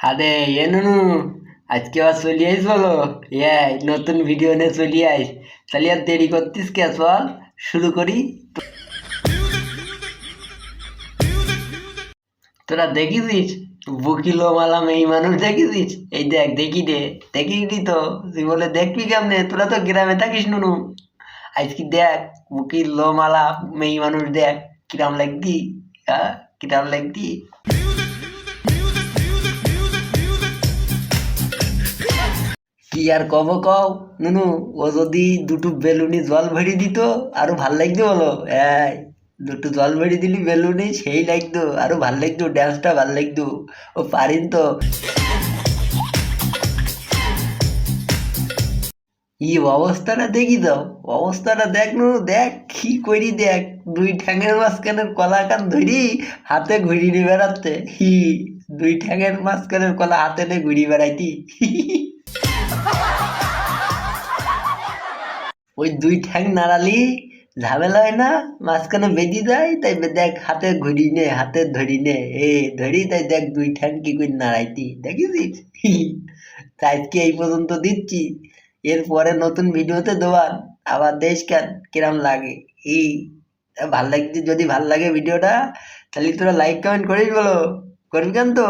আরে এ নুনু, আজকে আবার চলি আইস বলো। নতুন ভিডিও নিয়ে চলি আইস। তাহলে আর দেরি করতিস কে, চল শুরু করি। তোরা দেখিস বুকিলো মালাম এই মানুষ দেখিস? এই দেখ, দেখি রে, দেখিসনি তো জীবনে দেখবি কেমনে? তোরা তো গ্রামে থাকিস নুনু। আজকে দেখ বুকিল লো মালা মেই মানুষ, দেখ কিরাম লাগতি। হ্যাঁ, কিরাম লাগতি। কি আর কব কও নুনু, ও যদি দুটো বেলুনি জল ভরি দিত আরো ভাল লাগতো বলো। দুটো জল ভরি দিলি বেলুনি, সেই লাগতো, আরো ভাল লাগতো, ড্যান্সটা ভাল লাগতো। ও পারিন তো। ই অবস্থাটা দেখি দাও, অবস্থাটা দেখ নুনু, দেখ কি করি, দেখ দুই ঠ্যাঙের মাঝখানের কলা কান ধরি হাতে ঘুরি নিয়ে বেড়াচ্ছে। দুই ঠ্যাঙের মাঝখানের কলা হাতে নিয়ে ঘুরি বেড়াইতি। ওই দুই ঠ্যাং নাড়ালি ঝামেলা হয় না, মাঝখানে বেঁধে যায়, তাই দেখ হাতে ঘুরি নে, হাতে ধরি নে, ধরি, তাই দেখ দুই ঠ্যাং কি করে নাড়াইতি দেখিস। তাই আজকে এই পর্যন্ত দিচ্ছি, এরপরে নতুন ভিডিওতে দেওয়ার আবার দেশ কেন কিরাম লাগে। এই ভাল লাগছে, যদি ভাল লাগে ভিডিওটা তাহলে তোরা লাইক কমেন্ট করিস বলো, করবি কেন তো?